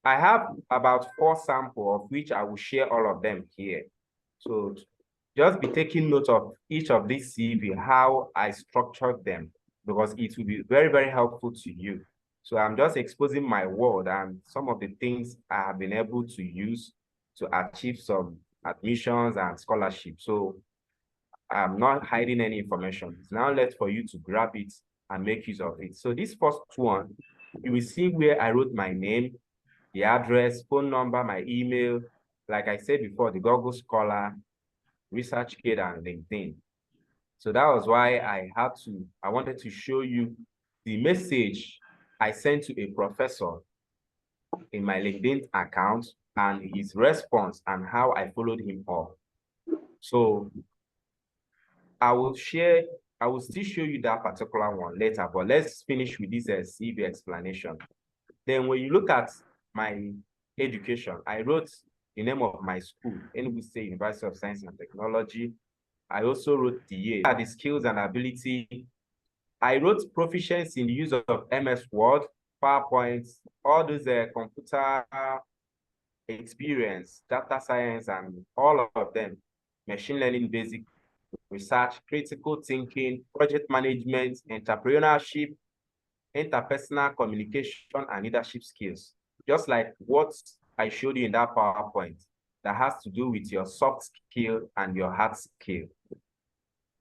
I have about 4 samples of which I will share all of them here. So just be taking note of each of these CV, how I structured them, because it will be very, very helpful to you. So I'm just exposing my word and some of the things I have been able to use to achieve some admissions and scholarships. So I'm not hiding any information. It's now left for you to grab it and make use of it. So this first one, you will see where I wrote my name, the address, phone number, my email. Like I said before, the Google Scholar, ResearchGate, and LinkedIn. So that was why I wanted to show you the message I sent to a professor in my LinkedIn account and his response and how I followed him up. So I will still show you that particular one later, but let's finish with this CV explanation. Then when you look at my education, I wrote the name of my school, Enugu State University of Science and Technology. I also wrote the year, the skills and ability. I wrote proficiency in the use of MS Word, PowerPoint, all those computer experience, data science, and all of them, machine learning basic research, critical thinking, project management, entrepreneurship, interpersonal communication, and leadership skills. Just like what I showed you in that PowerPoint that has to do with your soft skill and your hard skill.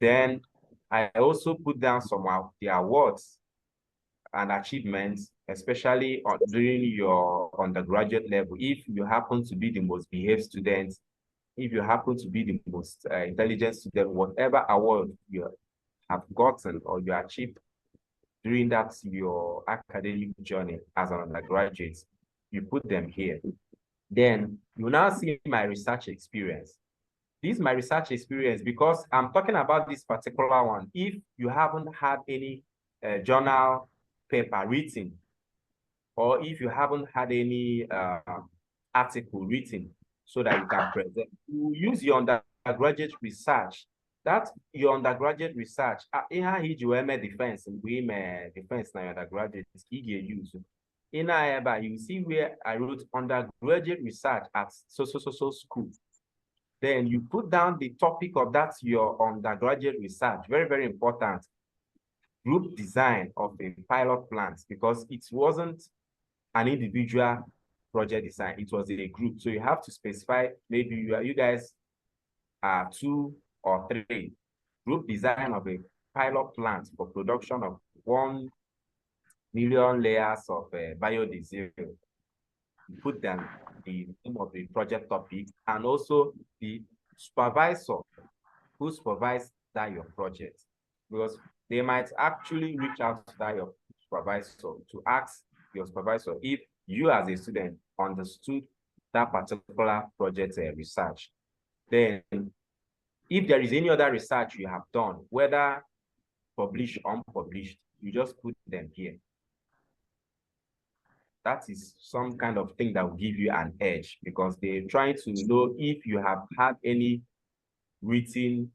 Then I also put down some of the awards and achievements, especially during your undergraduate level. If you happen to be the most behaved student, if you happen to be the most intelligent student, whatever award you have gotten or you achieved during that your academic journey as an undergraduate, you put them here. Then you now see my research experience. This is my research experience because I'm talking about this particular one. If you haven't had any journal paper written, or if you haven't had any article written so that you can present, you use your undergraduate research. That your undergraduate research, defense, defense na your undergraduate use. You see where I wrote undergraduate research at so school. Then you put down the topic of that your undergraduate research. Very, very important. Group design of a pilot plant, because it wasn't an individual project design, it was a group. So you have to specify, maybe you guys are 2 or 3. Group design of a pilot plant for production of 1 million layers of biodiesel. Put down the name of the project topic and also the supervisor who supervised that your project, because they might actually reach out to that your supervisor to ask your supervisor if you as a student understood that particular project research. Then if there is any other research you have done, whether published or unpublished, you just put them here. That is some kind of thing that will give you an edge, because they're trying to know if you have had any written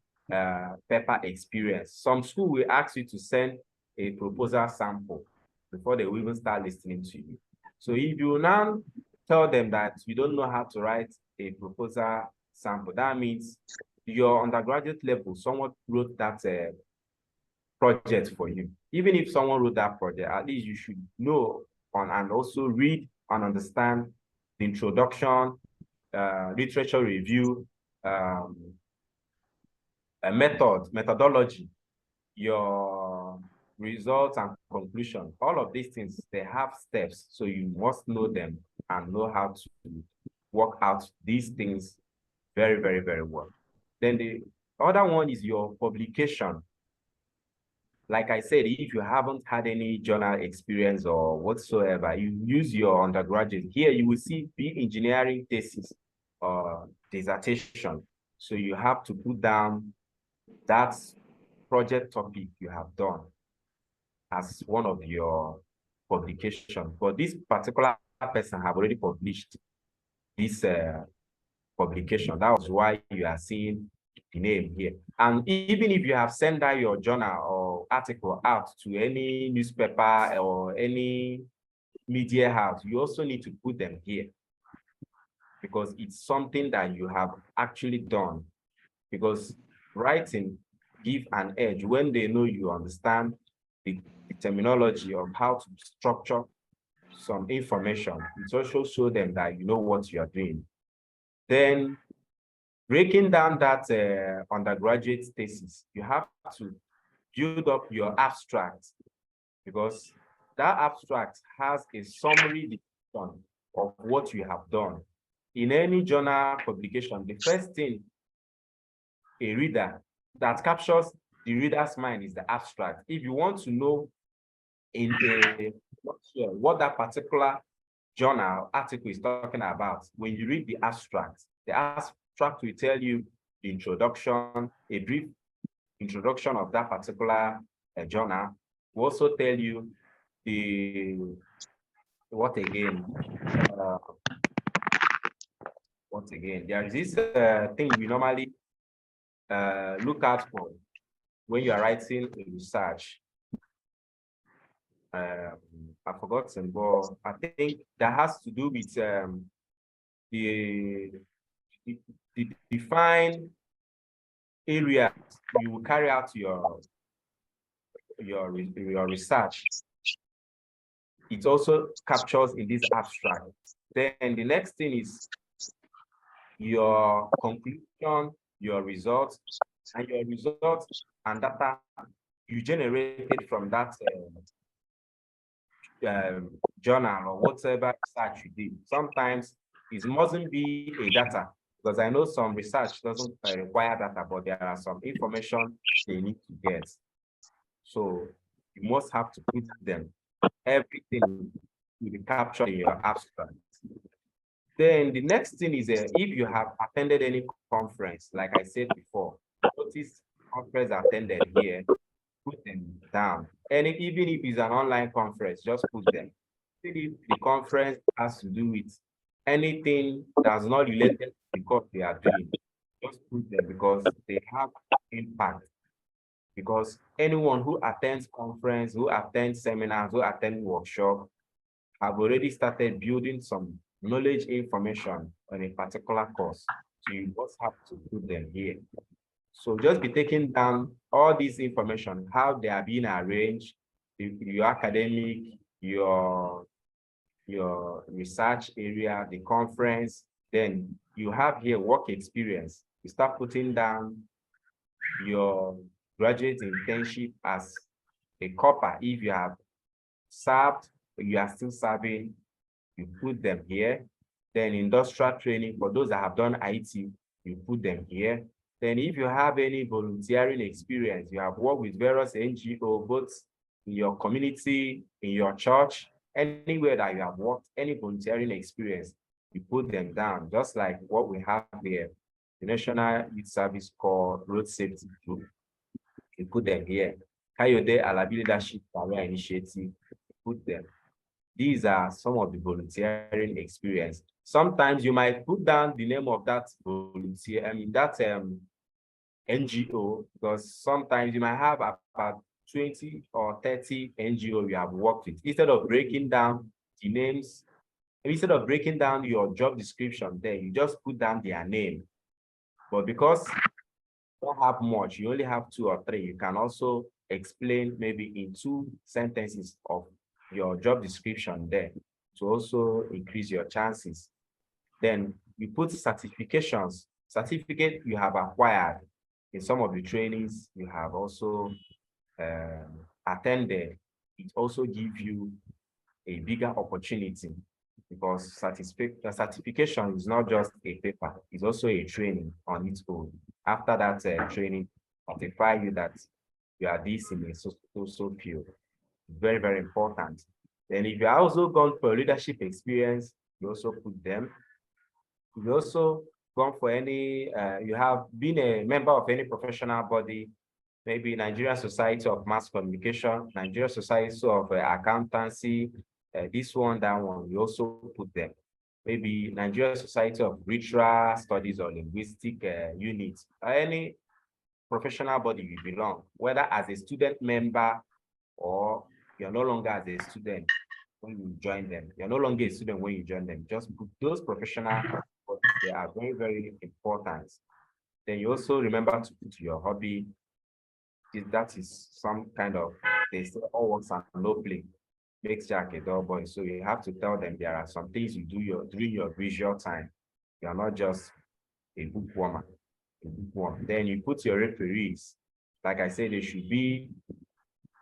paper experience. Some school will ask you to send a proposal sample before they will even start listening to you. So if you now tell them that you don't know how to write a proposal sample, that means your undergraduate level, someone wrote that project for you. Even if someone wrote that project, at least you should know and also read and understand the introduction, literature review, methodology, your results and conclusion. All of these things, they have steps, so you must know them and know how to work out these things very, very, very well. Then the other one is your publication. Like I said, if you haven't had any journal experience or whatsoever, you use your undergraduate. Here you will see big engineering thesis or dissertation. So you have to put down that project topic you have done as one of your publications. But this particular person have already published this publication. That was why you are seeing the name here. And even if you have sent out your journal or article out to any newspaper or any media house, you also need to put them here because it's something that you have actually done. Because writing give an edge when they know you understand the terminology of how to structure some information. It also show them that you know what you are doing. Then breaking down that undergraduate thesis, you have to build up your abstract because that abstract has a summary description of what you have done. In any journal publication, the first thing a reader that captures the reader's mind is the abstract. If you want to know what that particular journal article is talking about, when you read the abstract will tell you the introduction, a brief introduction of that particular journal. Will also tell you the what again? There is this thing we normally look out for when you are writing a research. I've forgotten, but I think that has to do with the defined area you will carry out your research. It also captures in this abstract. Then the next thing is your conclusion, your results, and your results and data you generated from that journal or whatever research you did. Sometimes it mustn't be a data, because I know some research doesn't require data, but there are some information they need to get. So you must have to put them, everything will be captured in your abstract. Then the next thing is if you have attended any conference, like I said before, notice conference attended here, put them down. And even if it's an online conference, just put them. If the conference has to do with anything that's not related to the course they are doing, just put them because they have impact. Because anyone who attends conference, who attends seminars, who attends workshop, have already started building some knowledge information on a particular course. So you just have to put them here. So just be taking down all this information, how they are being arranged, your academic, your research area, the conference. Then you have here work experience. You start putting down your graduate internship as a copper. If you have served, you are still serving, you put them here. Then industrial training, for those that have done IT, you put them here. Then if you have any volunteering experience, you have worked with various NGO, both in your community, in your church, anywhere that you have worked, any volunteering experience, you put them down, just like what we have here, the National Youth Service Corps Road Safety Group. You put them here. Kayode Alabi Leadership Career Initiative, put them. These are some of the volunteering experience. Sometimes you might put down the name of that volunteer, that NGO, because sometimes you might have about 20 or 30 NGO you have worked with. Instead of breaking down the names, instead of breaking down your job description there, you just put down their name. But because you don't have much, you only have 2 or 3, you can also explain maybe in 2 sentences of your job description there to also increase your chances. Then you put certifications, certificate you have acquired in some of the trainings you have also attended. It also gives you a bigger opportunity because certification is not just a paper, it's also a training on its own. After that training, certify you that you are this in a so field. Very, very important. Then if you are also gone for leadership experience, you also put them. You also gone for any, you have been a member of any professional body, maybe Nigerian Society of Mass Communication, Nigerian Society of Accountancy, this one, that one, you also put them. Maybe Nigerian Society of Literary Studies or Linguistic Units, any professional body you belong, whether as a student member or you're no longer as a student, when you join them. You're no longer a student when you join them. Just put those professional, but they are very, very important. Then you also remember to put your hobby. That is some kind of, they say all works and no play makes Jack a dull boy. So you have to tell them there are some things you do during your visual time. You are not just a bookworm. Then you put your referees. Like I said, they should be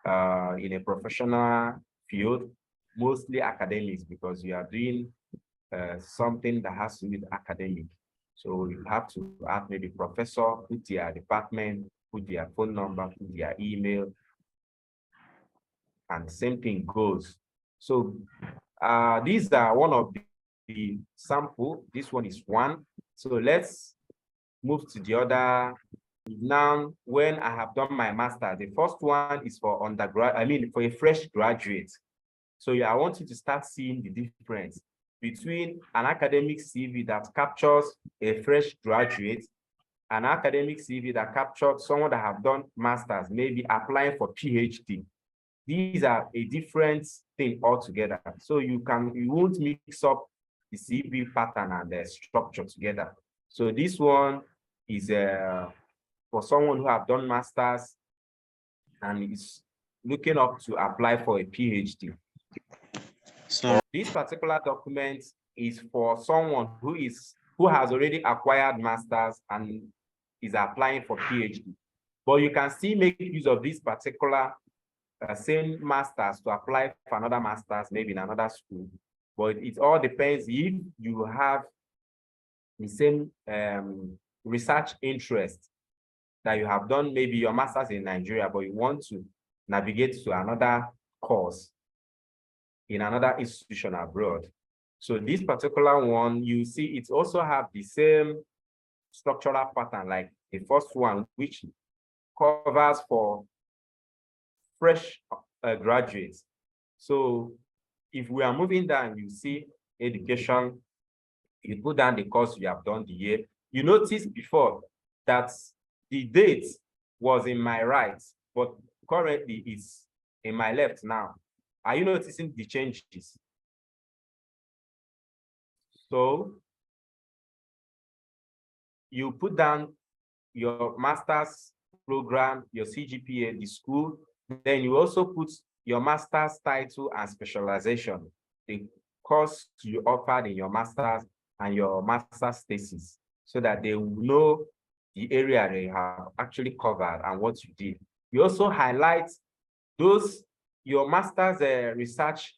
in a professional field, mostly academics, because you are doing something that has to do with academic. So you have to add maybe professor, put their department, put their phone number, put their email, and same thing goes. So these are one of the sample. This one is one. So let's move to the other. Now, when I have done my master, the first one is for undergrad, for a fresh graduate. So yeah, I want you to start seeing the difference between an academic CV that captures a fresh graduate, an academic CV that captures someone that have done masters, maybe applying for PhD. These are a different thing altogether. So you won't mix up the CV pattern and the structure together. So this one is for someone who have done masters and is looking up to apply for a PhD. So this particular document is for someone who has already acquired masters and is applying for PhD. But you can still make use of this particular same masters to apply for another masters, maybe in another school. But it all depends if you have the same research interest that you have done, maybe your masters in Nigeria, but you want to navigate to another course in another institution abroad. So this particular one, you see, it also have the same structural pattern like the first one, which covers for fresh graduates. So if we are moving down, you see education, you put down the course you have done the year. You noticed before that the date was in my right, but currently it's in my left now. Are you noticing the changes? So you put down your master's program, your CGPA, the school, then you also put your master's title and specialization, the course you offered in your master's and your master's thesis, so that they will know the area they have actually covered and what you did. You also highlight your master's research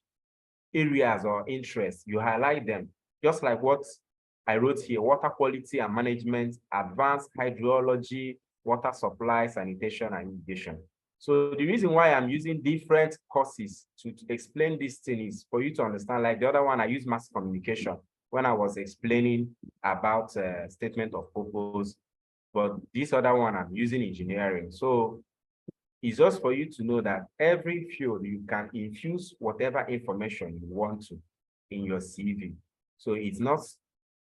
areas or interests. You highlight them, just like what I wrote here: water quality and management, advanced hydrology, water supply, sanitation, and irrigation. So the reason why I'm using different courses to explain this thing is for you to understand. Like the other one, I used mass communication when I was explaining about statement of purpose, but this other one I'm using engineering. So it's just for you to know that every field you can infuse whatever information you want to in your CV. So it's not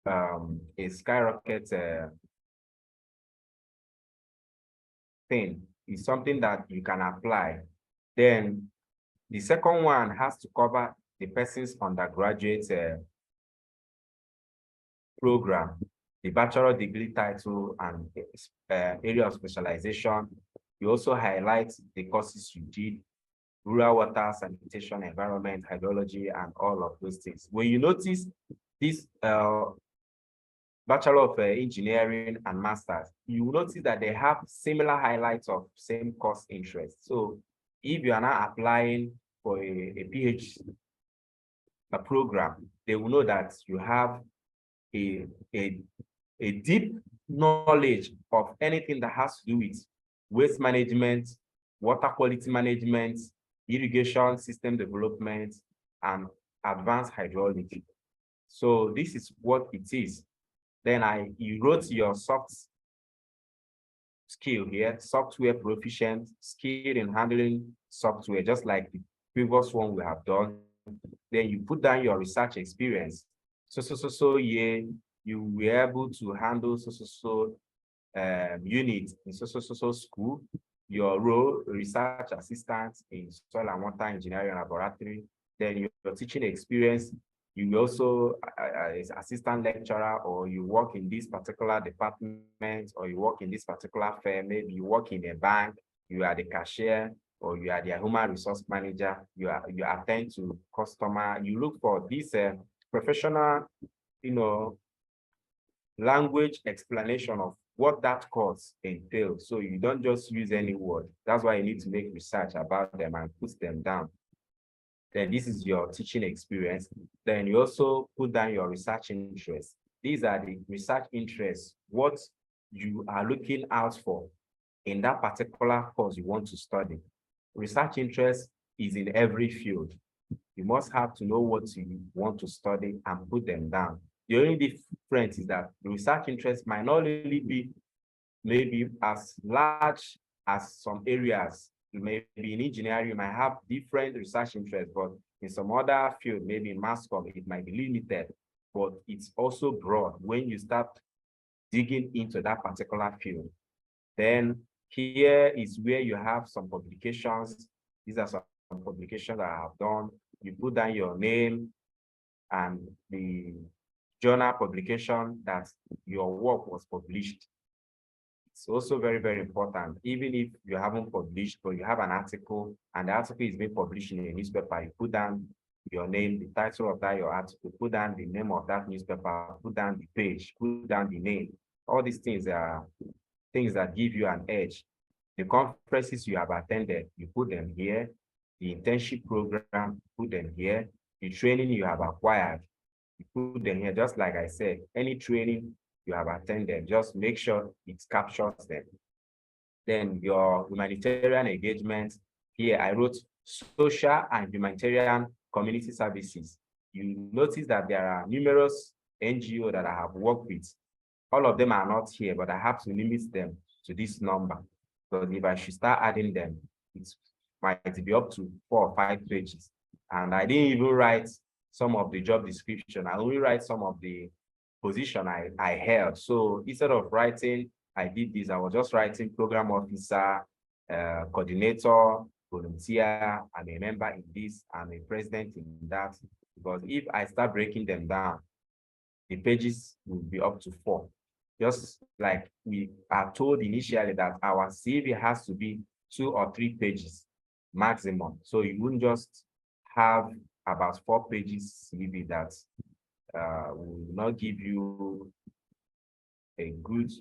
a skyrocket thing. It's something that you can apply. Then the second one has to cover the person's undergraduate program, the bachelor degree title and area of specialization. You also highlight the courses you did: rural water, sanitation, environment, hydrology, and all of those things. When you notice this Bachelor of Engineering and Masters, you will notice that they have similar highlights of same course interest. So if you are now applying for a PhD program, they will know that you have a deep knowledge of anything that has to do with waste management, water quality management, irrigation system development, and advanced hydrology. So this is what it is. Then you wrote your soft skill here: software proficient, skilled in handling software, just like the previous one we have done. Then you put down your research experience. So yeah, you were able to handle unit in school. Your role: research assistant in soil and water engineering laboratory. Then your teaching experience, you will also as assistant lecturer, or you work in this particular department, or you work in this particular firm. Maybe you work in a bank, you are the cashier, or you are the human resource manager. You attend to customer. You look for this professional, language explanation of what that course entails. So you don't just use any word. That's why you need to make research about them and put them down. Then this is your teaching experience. Then you also put down your research interests. These are the research interests, what you are looking out for in that particular course you want to study. Research interest is in every field. You must have to know what you want to study and put them down. The only difference is that the research interest might not really be maybe as large as some areas. Maybe in engineering, you might have different research interests, but in some other field, maybe in mass comm, it might be limited, but it's also broad when you start digging into that particular field. Then here is where you have some publications. These are some publications that I have done. You put down your name and the journal publication that your work was published. It's also very, very important. Even if you haven't published, but you have an article and the article is being published in a newspaper, you put down your name, the title of that your article, put down the name of that newspaper, put down the page, put down the name. All these things are things that give you an edge. The conferences you have attended, you put them here. The internship program, put them here. The training you have acquired, you put them here. Just like I said, any training you have attended, just make sure it captures them. Then your humanitarian engagement, here I wrote social and humanitarian community services. You notice that there are numerous NGOs that I have worked with. All of them are not here, but I have to limit them to this number. Because if I should start adding them, it might be up to 4 or 5 pages. And I didn't even write some of the job description. I only write some of the position I held. So instead of writing, I did this, I was just writing program officer, coordinator, volunteer, I'm a member in this, I'm a president in that. Because if I start breaking them down, the pages will be up to 4. Just like we are told initially that our CV has to be 2 or 3 pages maximum. So you wouldn't just have about 4 pages CV that will not give you a good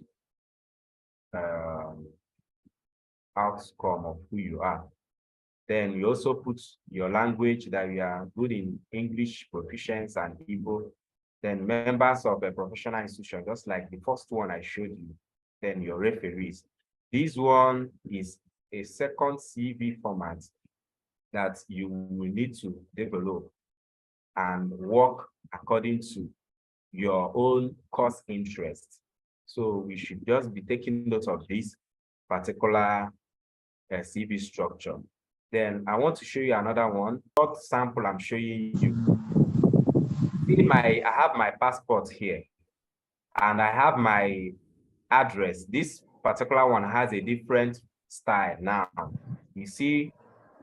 outcome of who you are. Then you also put your language, that you are good in English, proficiency, and Igbo. Then members of a professional institution, just like the first one I showed you. Then your referees. This one is a second CV format that you will need to develop and work according to your own course interest. So we should just be taking note of this particular CV structure. Then I want to show you another one. What sample I'm showing you? I have my passport here, and I have my address. This particular one has a different style now. You see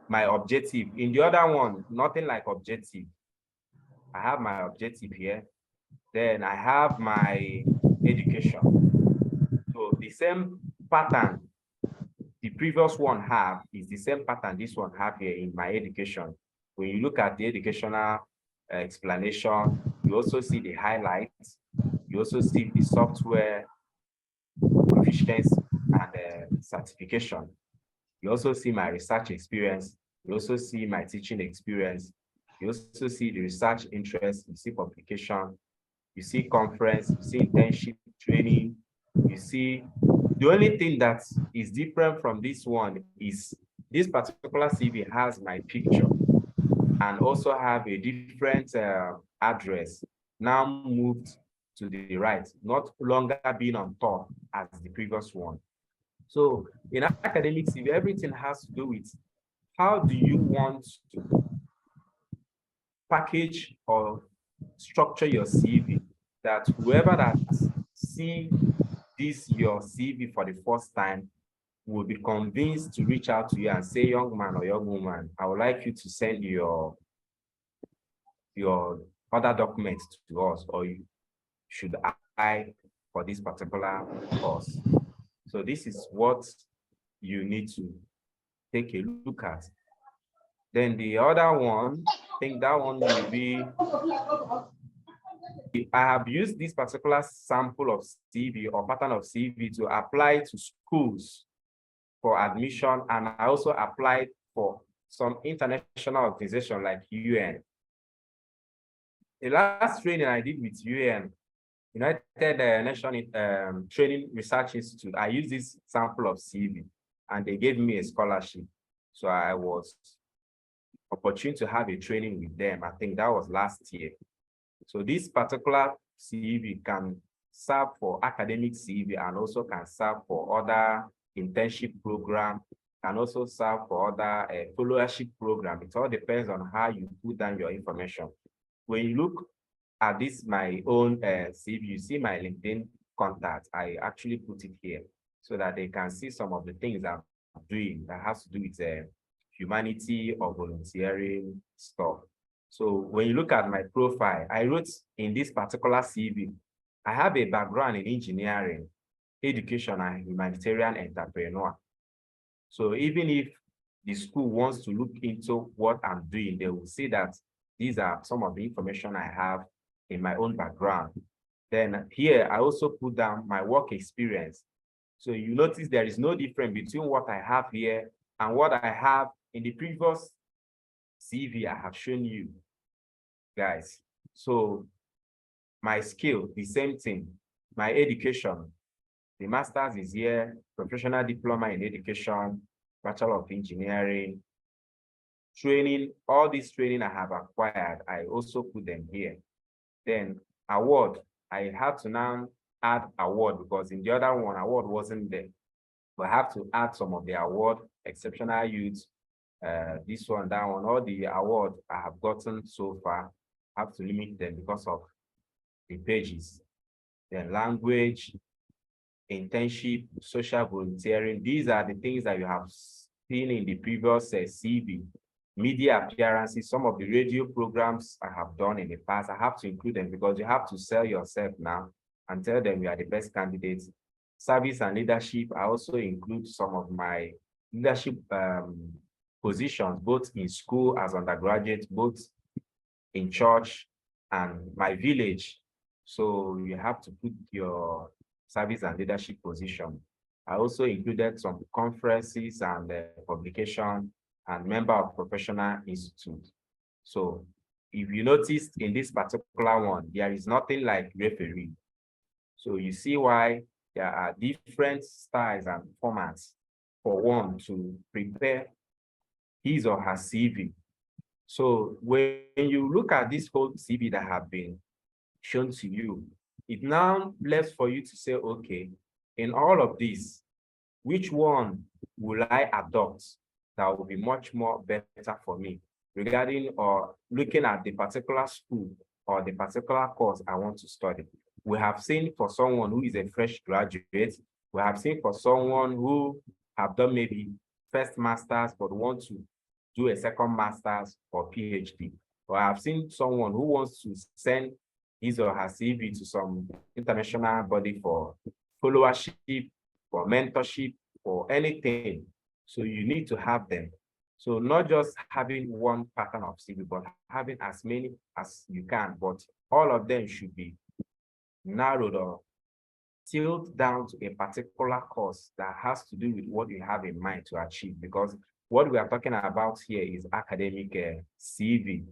my objective. In the other one, nothing like objective. I have my objective here. Then I have my education. So the same pattern the previous one have is the same pattern this one have here in my education. When you look at the educational explanation, you also see the highlights. You also see the software proficiency and certification. You also see my research experience. You also see my teaching experience. You also see the research interest. You see publication. You see conference. You see internship training. You see the only thing that is different from this one is this particular CV has my picture and also have a different address now moved to the right, not longer being on top as the previous one. So in academic CV, everything has to do with how do you want to package or structure your CV that whoever that see this your CV for the first time will be convinced to reach out to you and say, young man or young woman, I would like you to send your your other documents to us, or you should apply for this particular course. So this is what you need to take a look at. Then the other one, I think that one will be, I have used this particular sample of CV or pattern of CV to apply to schools for admission, and I also applied for some international organization like UN. The last training I did with UN, United Nations Training Research Institute, I used this sample of CV and they gave me a scholarship. So I was opportune to have a training with them. I think that was last year. So this particular CV can serve for academic CV and also can serve for other internship program, can also serve for other followership program. It all depends on how you put down your information. When you look at this, my own CV, you see my LinkedIn contact. I actually put it here so that they can see some of the things I'm doing that has to do with humanity or volunteering stuff. So when you look at my profile, I wrote in this particular CV, I have a background in engineering, education, and humanitarian entrepreneur. So even if the school wants to look into what I'm doing, they will see that these are some of the information I have in my own background. Then here, I also put down my work experience. So you notice there is no difference between what I have here and what I have in the previous CV I have shown you, guys. So my skill, the same thing. My education, the master's is here, professional diploma in education, Bachelor of Engineering, training, all this training I have acquired, I also put them here. Then award, I have to now add award because in the other one, award wasn't there. But I have to add some of the award, exceptional youth, this one, that one, all the award I have gotten so far, I have to limit them because of the pages. Then language, internship, social volunteering, these are the things that you have seen in the previous CV. Media appearances, some of the radio programs I have done in the past, I have to include them because you have to sell yourself now and tell them you are the best candidates. Service and leadership, I also include some of my leadership positions, both in school as undergraduate, both in church and my village. So you have to put your service and leadership position. I also included some conferences and publication and member of professional institute. So if you noticed in this particular one, there is nothing like referee. So you see why there are different styles and formats for one to prepare his or her CV. So when you look at this whole CV that have been shown to you, it now left for you to say, okay, in all of this, which one will I adopt that will be much more better for me regarding or looking at the particular school or the particular course I want to study. We have seen for someone who is a fresh graduate, we have seen for someone who have done maybe first master's but want to do a second master's or PhD. Or I have seen someone who wants to send his or her CV to some international body for followership, for mentorship, for anything. So you need to have them. So not just having one pattern of CV, but having as many as you can, but all of them should be narrowed or tilled down to a particular course that has to do with what you have in mind to achieve. Because what we are talking about here is academic CV.